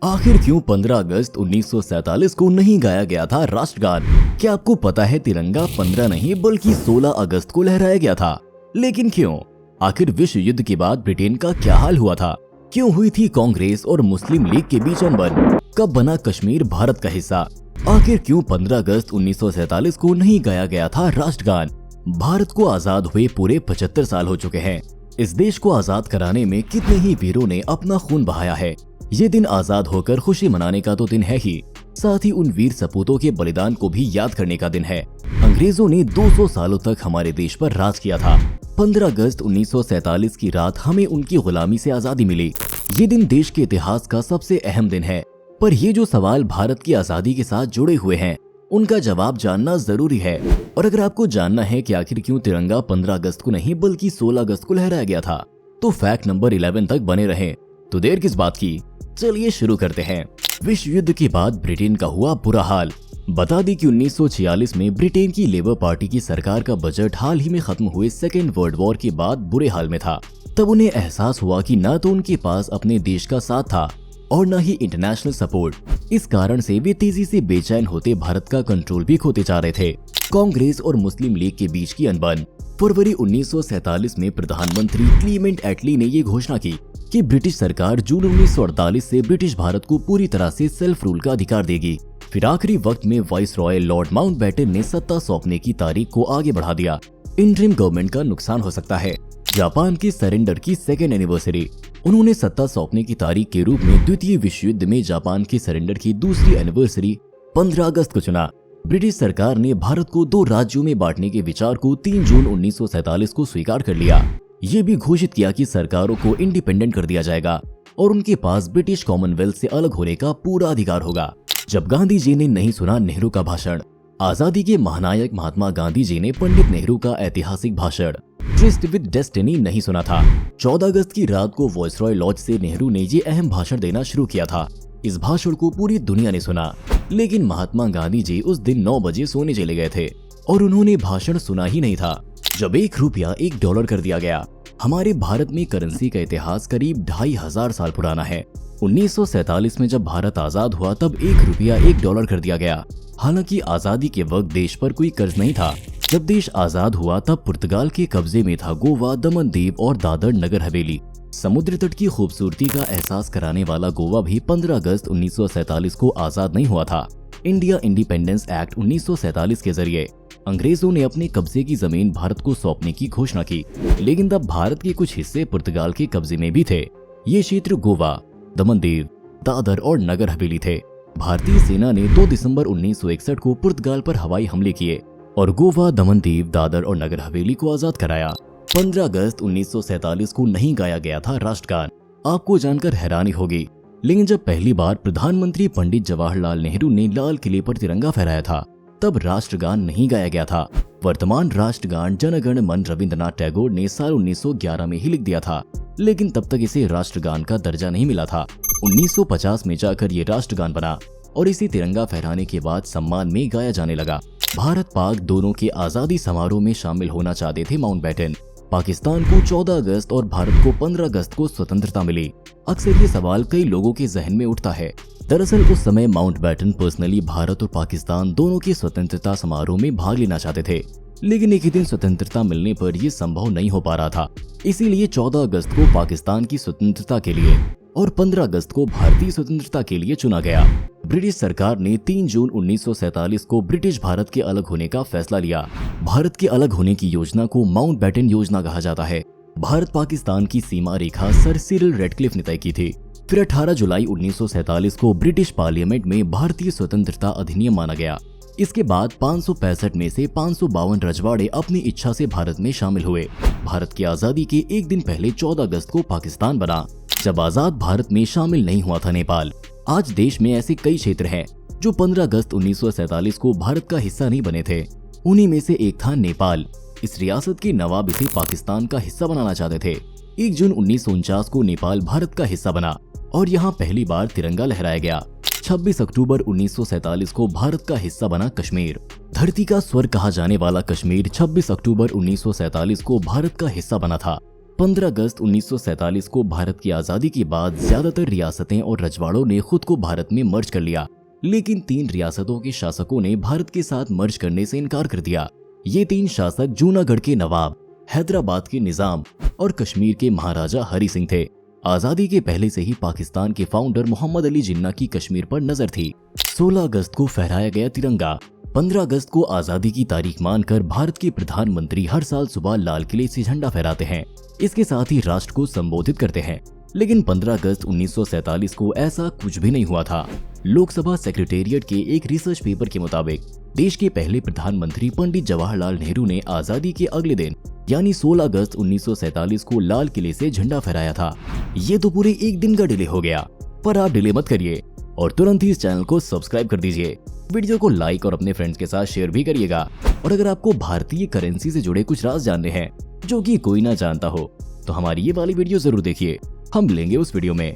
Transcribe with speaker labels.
Speaker 1: आखिर क्यों 15 अगस्त 1947 को नहीं गाया गया था राष्ट्रगान? क्या आपको पता है तिरंगा 15 नहीं बल्कि 16 अगस्त को लहराया गया था? लेकिन क्यों? आखिर विश्व युद्ध के बाद ब्रिटेन का क्या हाल हुआ था? क्यों हुई थी कांग्रेस और मुस्लिम लीग के बीच अनबन? कब बना कश्मीर भारत का हिस्सा? आखिर क्यों 15 अगस्त 1947 को नहीं गाया गया था राष्ट्रगान? भारत को आजाद हुए पूरे 75 साल हो चुके हैं। इस देश को आजाद कराने में कितने ही वीरों ने अपना खून बहाया है। ये दिन आजाद होकर खुशी मनाने का तो दिन है ही, साथ ही उन वीर सपूतों के बलिदान को भी याद करने का दिन है। अंग्रेजों ने 200 सालों तक हमारे देश पर राज किया था। 15 अगस्त 1947 की रात हमें उनकी गुलामी से आजादी मिली। ये दिन देश के इतिहास का सबसे अहम दिन है। पर ये जो सवाल भारत की आजादी के साथ जुड़े हुए हैं, उनका जवाब जानना जरूरी है। और अगर आपको जानना है कि आखिर क्यों तिरंगा 15 अगस्त को नहीं बल्कि 16 अगस्त को लहराया गया था, तो फैक्ट नंबर 11 तक बने रहें। तो देर किस बात की, चलिए शुरू करते हैं। विश्व युद्ध के बाद ब्रिटेन का हुआ बुरा हाल। बता दें कि 1946 में ब्रिटेन की लेबर पार्टी की सरकार का बजट हाल ही में खत्म हुए सेकेंड वर्ल्ड वॉर के बाद बुरे हाल में था। तब उन्हें एहसास हुआ कि न तो उनके पास अपने देश का साथ था और न ही इंटरनेशनल सपोर्ट। इस कारण से वे तेजी से बेचैन होते भारत का कंट्रोल भी खोते जा रहे थे। कांग्रेस और मुस्लिम लीग के बीच की अनबन। फरवरी 1947 में प्रधानमंत्री क्लीमेंट एटली ने ये घोषणा की कि ब्रिटिश सरकार जून 1948 से ब्रिटिश भारत को पूरी तरह से सेल्फ रूल का अधिकार देगी। फिर आखिरी वक्त में वाइस रॉय लॉर्ड माउंटबेटन ने सत्ता सौंपने की तारीख को आगे बढ़ा दिया। इंटरिम गवर्नमेंट का नुकसान हो सकता है। जापान के सरेंडर की सेकेंड एनिवर्सरी। उन्होंने सत्ता सौंपने की तारीख के रूप में द्वितीय विश्व युद्ध में जापान के सरेंडर की दूसरी एनिवर्सरी 15 अगस्त को चुना। ब्रिटिश सरकार ने भारत को 2 राज्यों में बांटने के विचार को 3 जून 1947 को स्वीकार कर लिया। ये भी घोषित किया कि सरकारों को इंडिपेंडेंट कर दिया जाएगा और उनके पास ब्रिटिश कॉमनवेल्थ से अलग होने का पूरा अधिकार होगा। जब गांधी जी ने नहीं सुना नेहरू का भाषण। आजादी के महानायक महात्मा गांधी जी ने पंडित नेहरू का ऐतिहासिक भाषण ट्रिस्ट विद डेस्टिनी नहीं सुना था। 14 अगस्त की रात को वायसरॉय लॉज से नेहरू ने ये अहम भाषण देना शुरू किया था। इस भाषण को पूरी दुनिया ने सुना, लेकिन महात्मा गांधी जी उस दिन 9 बजे सोने चले गए थे और उन्होंने भाषण सुना ही नहीं था। जब 1 रुपया $1 कर दिया गया। हमारे भारत में करेंसी का इतिहास करीब 2500 साल पुराना है। 1947 में जब भारत आजाद हुआ तब 1 रुपया $1 कर दिया गया। हालांकि आजादी के वक्त देश पर कोई कर्ज नहीं था। जब देश आजाद हुआ तब पुर्तगाल के कब्जे में था गोवा, दमन दीव और दादर नगर हवेली। समुद्र तट की खूबसूरती का एहसास कराने वाला गोवा भी 15 अगस्त 1947 को आजाद नहीं हुआ था। इंडिया इंडिपेंडेंस एक्ट 1947 के जरिए अंग्रेजों ने अपने कब्जे की जमीन भारत को सौंपने की घोषणा की, लेकिन तब भारत के कुछ हिस्से पुर्तगाल के कब्जे में भी थे। ये क्षेत्र गोवा, दमन दीव, दादर और नगर हवेली थे। भारतीय सेना ने 2 दिसंबर 1961 को पुर्तगाल पर हवाई हमले किए और गोवा, दमन दीव, दादर और नगर हवेली को आजाद कराया। 15 अगस्त 1947 को नहीं गाया गया था राष्ट्रगान। आपको जानकर हैरानी होगी, लेकिन जब पहली बार प्रधानमंत्री पंडित जवाहरलाल नेहरू ने लाल किले पर तिरंगा फहराया था, तब राष्ट्रगान नहीं गाया गया था। वर्तमान राष्ट्रगान जन गण मन रविंद्रनाथ टैगोर ने साल 1911 में ही लिख दिया था, लेकिन तब तक इसे राष्ट्रगान का दर्जा नहीं मिला था। 1950 में जाकर ये राष्ट्रगान बना और इसे तिरंगा फहराने के बाद सम्मान में गाया जाने लगा। भारत पाक दोनों के आजादी समारोह में शामिल होना चाहते थे माउंटबेटन। पाकिस्तान को 14 अगस्त और भारत को 15 अगस्त को स्वतंत्रता मिली। अक्सर ये सवाल कई लोगों के जहन में उठता है। दरअसल उस समय माउंटबेटन पर्सनली भारत और पाकिस्तान दोनों के स्वतंत्रता समारोह में भाग लेना चाहते थे, लेकिन एक ही दिन स्वतंत्रता मिलने पर यह संभव नहीं हो पा रहा था। इसीलिए 14 अगस्त को पाकिस्तान की स्वतंत्रता के लिए और 15 अगस्त को भारतीय स्वतंत्रता के लिए चुना गया। ब्रिटिश सरकार ने 3 जून 1947 को ब्रिटिश भारत के अलग होने का फैसला लिया। भारत के अलग होने की योजना को माउंटबेटन योजना कहा जाता है। भारत पाकिस्तान की सीमा रेखा सर सिरिल रेडक्लिफ ने तय की थी। फिर 18 जुलाई 1947 को ब्रिटिश पार्लियामेंट में भारतीय स्वतंत्रता अधिनियम माना गया। इसके बाद 565 में से 552 रजवाड़े अपनी इच्छा से भारत में शामिल हुए। भारत की आजादी के एक दिन पहले 14 अगस्त को पाकिस्तान बना, जब आजाद भारत में शामिल नहीं हुआ था नेपाल। आज देश में ऐसे कई क्षेत्र हैं जो 15 अगस्त 1947 को भारत का हिस्सा नहीं बने थे। उन्हीं में से एक था नेपाल। इस रियासत के नवाब इसे पाकिस्तान का हिस्सा बनाना चाहते थे। 1 जून 1949 को नेपाल भारत का हिस्सा बना और यहाँ पहली बार तिरंगा लहराया गया। 26 अक्टूबर 1947 को भारत का हिस्सा बना कश्मीर। धरती का स्वर्ग कहा जाने वाला कश्मीर 26 अक्टूबर 1947 को भारत का हिस्सा बना था। 15 अगस्त 1947 को भारत की आजादी के बाद ज्यादातर रियासतें और रजवाड़ों ने खुद को भारत में मर्ज कर लिया, लेकिन 3 रियासतों के शासकों ने भारत के साथ मर्ज करने से इनकार कर दिया। ये 3 शासक जूनागढ़ के नवाब, हैदराबाद के निजाम और कश्मीर के महाराजा हरि सिंह थे। आजादी के पहले से ही पाकिस्तान के फाउंडर मोहम्मद अली जिन्ना की कश्मीर पर नजर थी। 16 अगस्त को फहराया गया तिरंगा। 15 अगस्त को आजादी की तारीख मानकर भारत के प्रधानमंत्री हर साल सुबह लाल किले से झंडा फहराते हैं, इसके साथ ही राष्ट्र को संबोधित करते हैं। लेकिन 15 अगस्त 1947 को ऐसा कुछ भी नहीं हुआ था। लोकसभा सेक्रेटेरिएट के एक रिसर्च पेपर के मुताबिक देश के पहले प्रधानमंत्री पंडित जवाहरलाल नेहरू ने आजादी के अगले दिन यानी 16 अगस्त 1947 को लाल किले से झंडा फहराया था। ये तो पूरे एक दिन का डिले हो गया, पर आप डिले मत करिए और तुरंत ही इस चैनल को सब्सक्राइब कर दीजिए। वीडियो को लाइक और अपने फ्रेंड्स के साथ शेयर भी करिएगा। और अगर आपको भारतीय करेंसी से जुड़े कुछ राज जानने हैं जो कि कोई ना जानता हो, तो हमारी ये वाली वीडियो जरूर देखिए, हम मिलेंगे उस वीडियो में।